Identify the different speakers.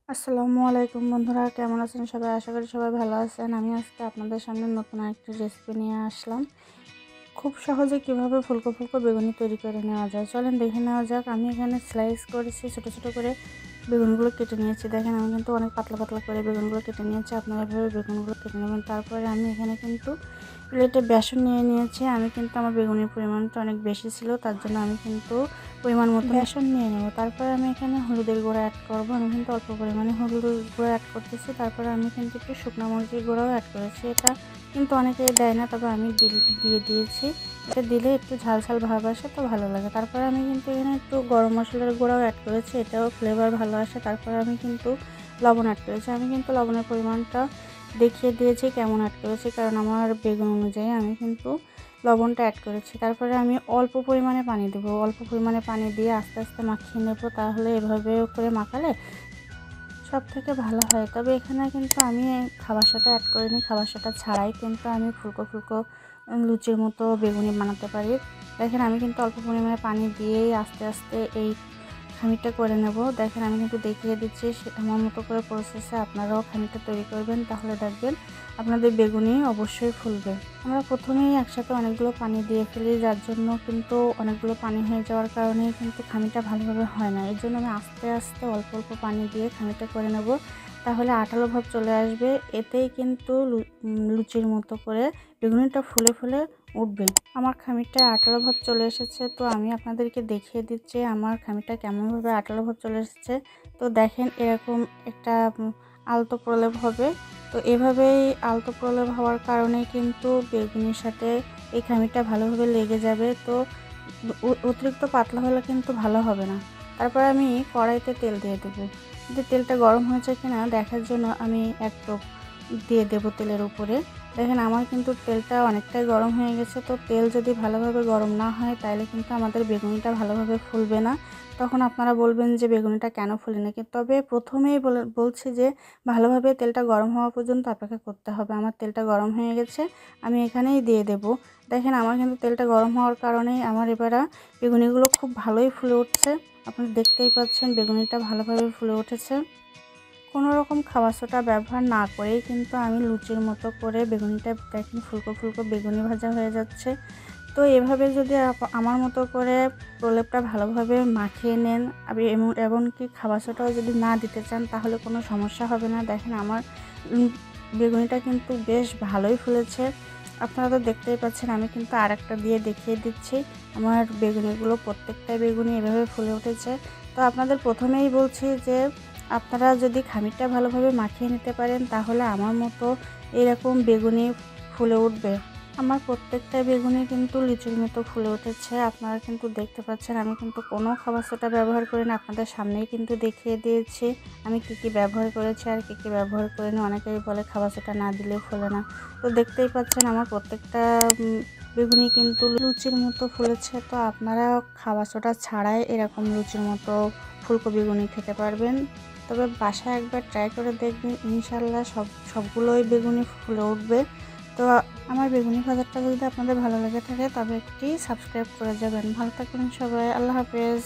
Speaker 1: আসসালামু আলাইকুম বন্ধুরা, কেমন আছেন সবাই? আশা করি সবাই ভালো আছেন। আমি আজকে আপনাদের সামনে নতুন আরেকটি রেসিপি নিয়ে আসলাম। খুব সহজে কিভাবে ফুলকো ফুলকো বেগুনি তৈরি করে নেওয়া যায় চলেন দেখে নেওয়া যাক। আমি এখানে স্লাইস করেছি, ছোটো ছোটো করে বেগুনগুলো কেটে নিয়েছি। দেখেন আমি কিন্তু অনেক পাতলা পাতলা করে বেগুনগুলো কেটে নিয়েছি। আপনারা এভাবে বেগুনগুলো কেটে নেবেন। তারপরে আমি এখানে কিন্তু প্লেটে বেসন নিয়ে নিয়েছি। আমি কিন্তু আমার বেগুনের পরিমাণটা অনেক বেশি ছিল, তার জন্য আমি কিন্তু পরিমাণ মতো বেসন নিয়ে নেব। তারপরে আমি এখানে হলুদের গুঁড়া অ্যাড করব। আমি কিন্তু অল্প পরিমাণে হলুদের গুঁড়া অ্যাড করতেছি। তারপরে আমি কিন্তু একটু শুকনো মরিচের গুঁড়াও অ্যাড করেছি। এটা কিন্তু অনেকেই দেয় না, তবে আমি দিয়ে দিয়েছি। এটা দিলে একটু ঝাল ঝাল ভাব আসে, তো ভালো লাগে। তারপরে আমি কিন্তু এখানে একটু গরম মশলার গুঁড়াও অ্যাড করেছি, এটাও ফ্লেভার ভালো আসে। তারপরে আমি কিন্তু লবণ অ্যাড করেছি। আমি কিন্তু লবণের পরিমাণটা দেখিয়ে দিয়েছি কেমন অ্যাড করেছি, কারণ আমার বেগুন অনুযায়ী আমি কিন্তু লবণটা অ্যাড করেছি। তারপরে আমি অল্প পরিমাণে পানি দেবো। অল্প পরিমাণে পানি দিয়ে আস্তে আস্তে মাখিয়ে নেব। তাহলে এভাবে করে মাখালে সব থেকে ভালো হয়। তবে এখানে কিন্তু আমি খাবার সোডা অ্যাড করিনি। খাবার সোডা ছাড়াই কিন্তু আমি ফুলকো ফুলকো লুচির মতো বেগুনি বানাতে পারি। দেখেন আমি কিন্তু অল্প পরিমাণে পানি দিয়েই আস্তে আস্তে এই খামিরটা করে নেব। দেখেন আমি কিন্তু দেখিয়ে দিচ্ছি, আমার মতো করে প্রসেসে আপনারাও খামিরটা তৈরি করবেন, তাহলে দেখবেন আপনাদের বেগুনি অবশ্যই ফুলবে। আমরা প্রথমেই একসাথে অনেকগুলো পানি দিয়ে ফেলি, যার জন্য কিন্তু অনেকগুলো পানি হয়ে যাওয়ার কারণে কিন্তু খামিরটা ভালোভাবে হয় না। এর জন্য আমি আস্তে আস্তে অল্প অল্প পানি দিয়ে খামিরটা করে নেব, তাহলে আঠালো ভাব চলে আসবে। এতেই কিন্তু লুচির মতো করে বেগুনিটা ফুলে ফুলে উঠবে। আমার খামিরটা আঠালো ভাব চলে এসেছে, তো আমি আপনাদেরকে দেখিয়ে দিচ্ছি আমার খামিরটা কেমনভাবে আঠালো ভাব চলে এসেছে। তো দেখেন এরকম একটা আলতো প্রলেপ হবে। তো এভাবেই আলতো প্রলেপ হওয়ার কারণে কিন্তু বেগুনির সাথে এই খামিরটা ভালোভাবে লেগে যাবে। তো অতিরিক্ত পাতলা হলে কিন্তু ভালো হবে না। তারপর আমি কড়াইতে তেল দিয়ে দেবো। কিন্তু তেলটা গরম হয়েছে কিনা দেখার জন্য আমি এক টোপ দিয়ে দেবো তেলের উপরে। দেখেন আমার কিন্তু তেলটা অনেকটাই গরম হয়ে গেছে। তো তেল যদি ভালোভাবে গরম না হয় তাহলে কিন্তু আমাদের বেগুনিটা ভালোভাবে ফুলবে না। তখন আপনারা বলবেন যে বেগুনিটা কেন ফুলে না। তবে প্রথমেই বলছি যে ভালোভাবে তেলটা গরম হওয়া পর্যন্ত অপেক্ষা করতে হবে। আমার তেলটা গরম হয়ে গেছে, আমি এখানেই দিয়ে দেব। দেখেন আমার কিন্তু তেলটা গরম হওয়ার কারণেই আমার এবারে বেগুনিগুলো খুব ভালোই ফুলে উঠছে। আপনারা দেখতেই পাচ্ছেন বেগুনিটা ভালোভাবে ফুলে উঠেছে। কোনো রকম খাবার সোডা ব্যবহার না করেই কিন্তু আমি লুচির মতো করে বেগুনিটা দেখেন ফুলকো ফুলকো বেগুনি ভাজা হয়ে যাচ্ছে। তো এভাবে যদি আমার মতো করে প্রলেপটা ভালোভাবে মাখিয়ে নেন, এমনকি খাবার সোডাও যদি না দিতে চান তাহলে কোনো সমস্যা হবে না। দেখেন আমার বেগুনিটা কিন্তু বেশ ভালোই ফুলেছে। আপনারা তো দেখতেই পাচ্ছেন, আমি কিন্তু আরেকটা দিয়ে দেখিয়ে দিচ্ছি। আমার বেগুনিগুলো প্রত্যেকটাই বেগুনি এভাবে ফুলে উঠেছে। তো আপনাদের প্রথমেই বলছি যে আপনারা যদি খামিরটা ভালোভাবে মাখিয়ে নিতে পারেন তাহলে আমার মতো এরকম বেগুনি ফুলে উঠবে। আমার প্রত্যেকটা বেগুনি কিন্তু লিচুর মতো ফুলে উঠেছে। আপনারা কিন্তু দেখতে পাচ্ছেন আমি কিন্তু কোনো খাবার সোডা ব্যবহার করি না, আপনাদের সামনেই কিন্তু দেখিয়ে দিয়েছি আমি কী ব্যবহার করেছি আর কী ব্যবহার করিনি। অনেকেই বলে খাবার সোডা না দিলে ফোলে না। তো দেখতেই পাচ্ছেন আমার প্রত্যেকটা বেগুনি কিন্তু লুচির মতো ফুলেছে। তো আপনারা খাবার সোডা ছাড়াই এরকম লুচির মতো ফুলকো বেগুনি খেতে পারবেন। তবে বাসায় একবার ট্রাই করে দেখবেন, ইনশাল্লাহ সবগুলোই বেগুনি ফুলে উঠবে। তো আমার বেগুনি ভাজাটা যদি আপনাদের ভালো লেগে থাকে তবে একটি সাবস্ক্রাইব করে যাবেন। ভালো থাকবেন সবাই, আল্লাহ হাফেজ।